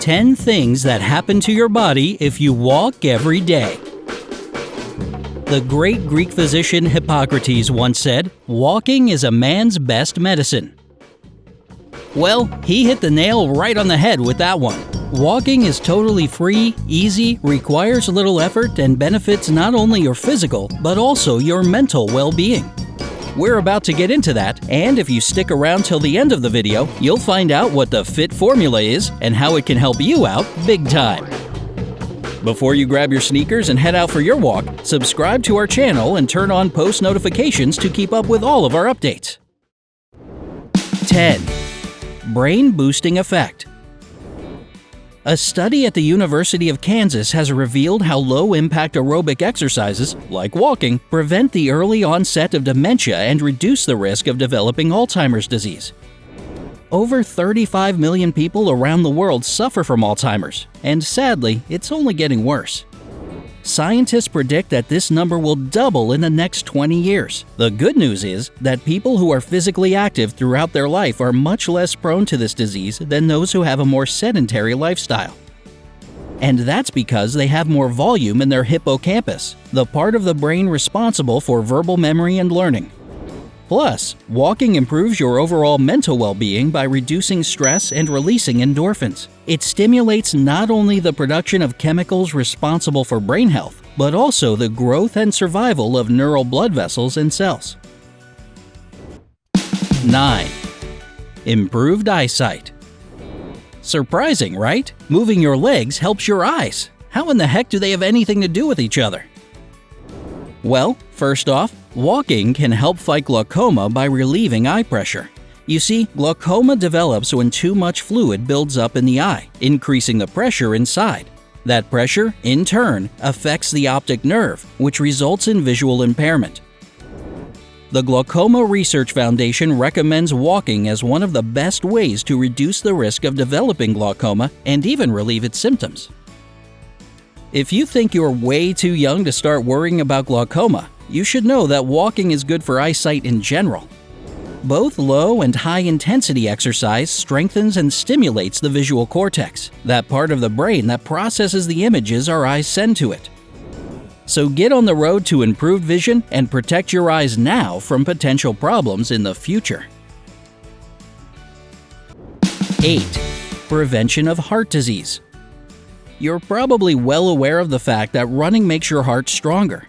10 things that happen to your body if you walk every day. The great Greek physician Hippocrates once said, "Walking is a man's best medicine." Well, he hit the nail right on the head with that one. Walking is totally free, easy, requires little effort, and benefits not only your physical, but also your mental well-being. We're about to get into that, and if you stick around till the end of the video, you'll find out what the FIT formula is and how it can help you out big time. Before you grab your sneakers and head out for your walk, subscribe to our channel and turn on post notifications to keep up with all of our updates. 10. Brain boosting effect. A study at the University of Kansas has revealed how low-impact aerobic exercises, like walking, prevent the early onset of dementia and reduce the risk of developing Alzheimer's disease. Over 35 million people around the world suffer from Alzheimer's, and sadly, it's only getting worse. Scientists predict that this number will double in the next 20 years. The good news is that people who are physically active throughout their life are much less prone to this disease than those who have a more sedentary lifestyle. And that's because they have more volume in their hippocampus, the part of the brain responsible for verbal memory and learning. Plus, walking improves your overall mental well-being by reducing stress and releasing endorphins. It stimulates not only the production of chemicals responsible for brain health, but also the growth and survival of neural blood vessels and cells. 9. Improved eyesight. Surprising, right? Moving your legs helps your eyes. How in the heck do they have anything to do with each other? Well, first off, walking can help fight glaucoma by relieving eye pressure. You see, glaucoma develops when too much fluid builds up in the eye, increasing the pressure inside. That pressure, in turn, affects the optic nerve, which results in visual impairment. The Glaucoma Research Foundation recommends walking as one of the best ways to reduce the risk of developing glaucoma and even relieve its symptoms. If you think you're way too young to start worrying about glaucoma, you should know that walking is good for eyesight in general. Both low and high-intensity exercise strengthens and stimulates the visual cortex, that part of the brain that processes the images our eyes send to it. So get on the road to improved vision and protect your eyes now from potential problems in the future. 8. Prevention of heart disease. You're probably well aware of the fact that running makes your heart stronger.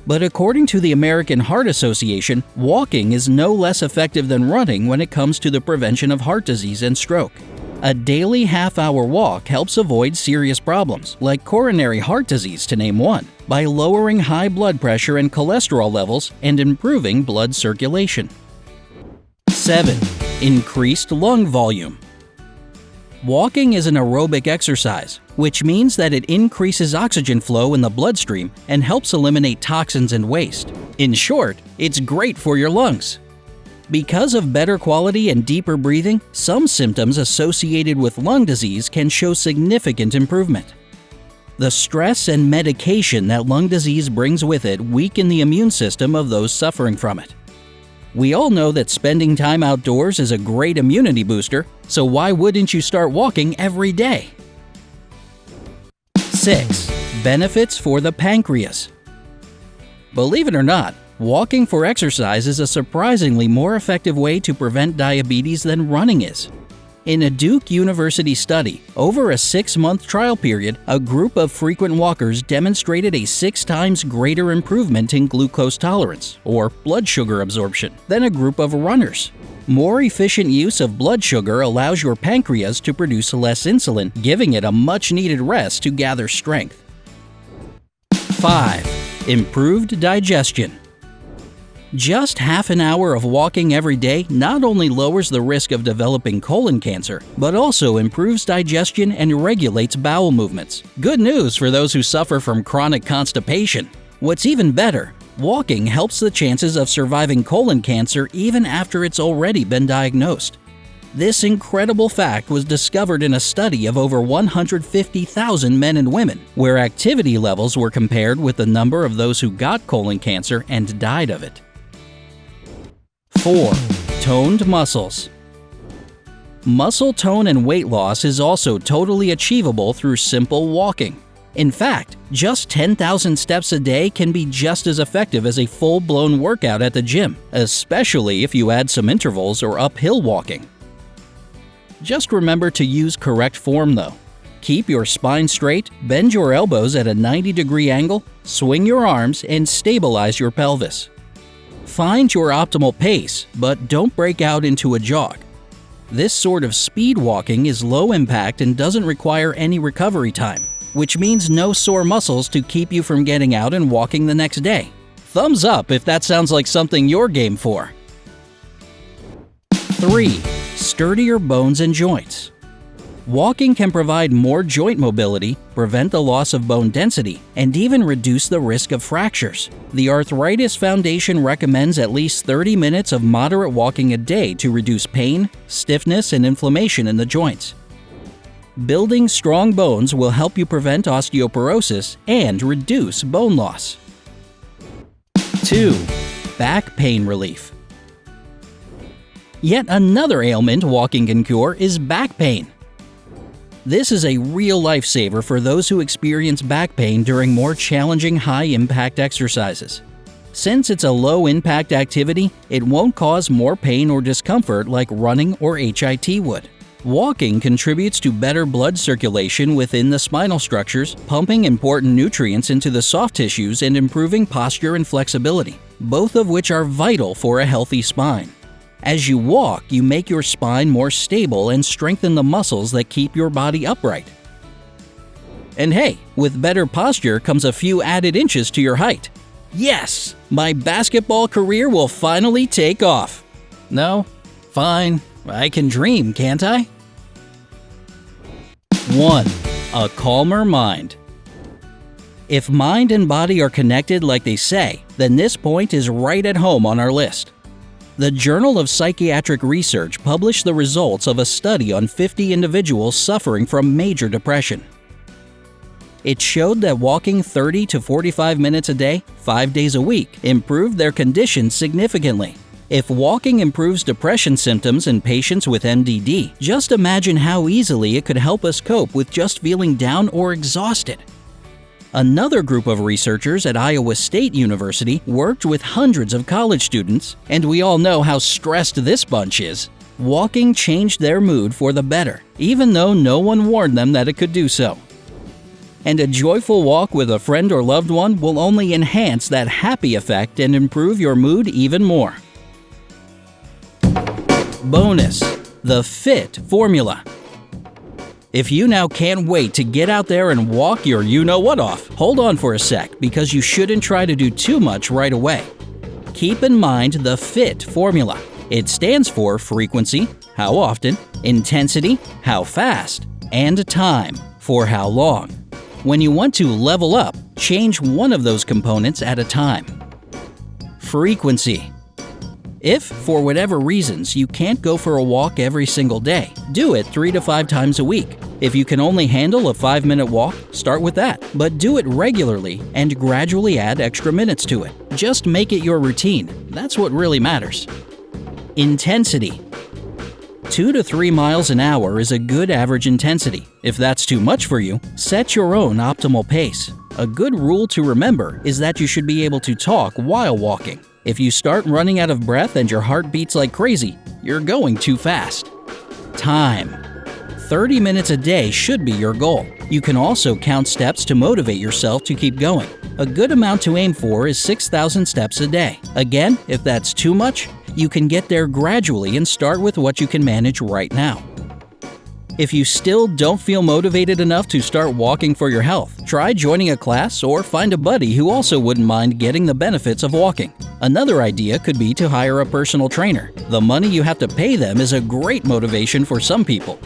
But according to the American Heart Association, walking is no less effective than running when it comes to the prevention of heart disease and stroke. A daily half-hour walk helps avoid serious problems, like coronary heart disease to name one, by lowering high blood pressure and cholesterol levels and improving blood circulation. 7. Increased lung volume. Walking is an aerobic exercise, which means that it increases oxygen flow in the bloodstream and helps eliminate toxins and waste. In short, it's great for your lungs. Because of better quality and deeper breathing, some symptoms associated with lung disease can show significant improvement. The stress and medication that lung disease brings with it weaken the immune system of those suffering from it. We all know that spending time outdoors is a great immunity booster, so why wouldn't you start walking every day? 6. Benefits for the pancreas. Believe it or not, walking for exercise is a surprisingly more effective way to prevent diabetes than running is. In a Duke University study, over a 6-month trial period, a group of frequent walkers demonstrated a 6 times greater improvement in glucose tolerance, or blood sugar absorption, than a group of runners. More efficient use of blood sugar allows your pancreas to produce less insulin, giving it a much-needed rest to gather strength. 5. Improved digestion. Just half an hour of walking every day not only lowers the risk of developing colon cancer, but also improves digestion and regulates bowel movements. Good news for those who suffer from chronic constipation. What's even better, walking helps the chances of surviving colon cancer even after it's already been diagnosed. This incredible fact was discovered in a study of over 150,000 men and women, where activity levels were compared with the number of those who got colon cancer and died of it. 4. Toned muscles. Muscle tone and weight loss is also totally achievable through simple walking. In fact, just 10,000 steps a day can be just as effective as a full-blown workout at the gym, especially if you add some intervals or uphill walking. Just remember to use correct form though. Keep your spine straight, bend your elbows at a 90-degree angle, swing your arms, and stabilize your pelvis. Find your optimal pace, but don't break out into a jog. This sort of speed walking is low impact and doesn't require any recovery time, which means no sore muscles to keep you from getting out and walking the next day. Thumbs up if that sounds like something you're game for. 3. Sturdier bones and joints. Walking can provide more joint mobility, prevent the loss of bone density, and even reduce the risk of fractures. The Arthritis Foundation recommends at least 30 minutes of moderate walking a day to reduce pain, stiffness, and inflammation in the joints. Building strong bones will help you prevent osteoporosis and reduce bone loss. 2. Back pain relief. Yet another ailment walking can cure is back pain. This is a real lifesaver for those who experience back pain during more challenging high-impact exercises. Since it's a low-impact activity, it won't cause more pain or discomfort like running or HIIT would. Walking contributes to better blood circulation within the spinal structures, pumping important nutrients into the soft tissues and improving posture and flexibility, both of which are vital for a healthy spine. As you walk, you make your spine more stable and strengthen the muscles that keep your body upright. And hey, with better posture comes a few added inches to your height. Yes! My basketball career will finally take off. No? Fine. I can dream, can't I? 1. A calmer mind. If mind and body are connected like they say, then this point is right at home on our list. The Journal of Psychiatric Research published the results of a study on 50 individuals suffering from major depression. It showed that walking 30 to 45 minutes a day, 5 days a week, improved their condition significantly. If walking improves depression symptoms in patients with MDD, just imagine how easily it could help us cope with just feeling down or exhausted. Another group of researchers at Iowa State University worked with hundreds of college students, and we all know how stressed this bunch is. Walking changed their mood for the better, even though no one warned them that it could do so. And a joyful walk with a friend or loved one will only enhance that happy effect and improve your mood even more. Bonus: the FIT formula. If you now can't wait to get out there and walk your you-know-what off, hold on for a sec because you shouldn't try to do too much right away. Keep in mind the FIT formula. It stands for frequency, how often, intensity, how fast, and time, for how long. When you want to level up, change one of those components at a time. Frequency. If, for whatever reasons, you can't go for a walk every single day, do it 3 to 5 times a week. If you can only handle a 5-minute walk, start with that, but do it regularly and gradually add extra minutes to it. Just make it your routine. That's what really matters. Intensity. 2 to 3 miles an hour is a good average intensity. If that's too much for you, set your own optimal pace. A good rule to remember is that you should be able to talk while walking. If you start running out of breath and your heart beats like crazy, you're going too fast. Time. 30 minutes a day should be your goal. You can also count steps to motivate yourself to keep going. A good amount to aim for is 6,000 steps a day. Again, if that's too much, you can get there gradually and start with what you can manage right now. If you still don't feel motivated enough to start walking for your health, try joining a class or find a buddy who also wouldn't mind getting the benefits of walking. Another idea could be to hire a personal trainer. The money you have to pay them is a great motivation for some people.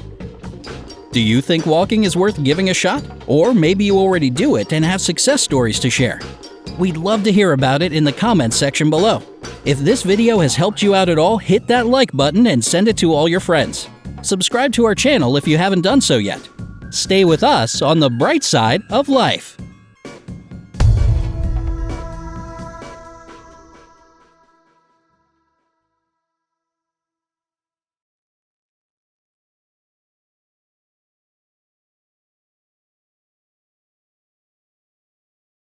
Do you think walking is worth giving a shot? Or maybe you already do it and have success stories to share. We'd love to hear about it in the comments section below. If this video has helped you out at all, hit that like button and send it to all your friends. Subscribe to our channel if you haven't done so yet. Stay with us on the bright side of life.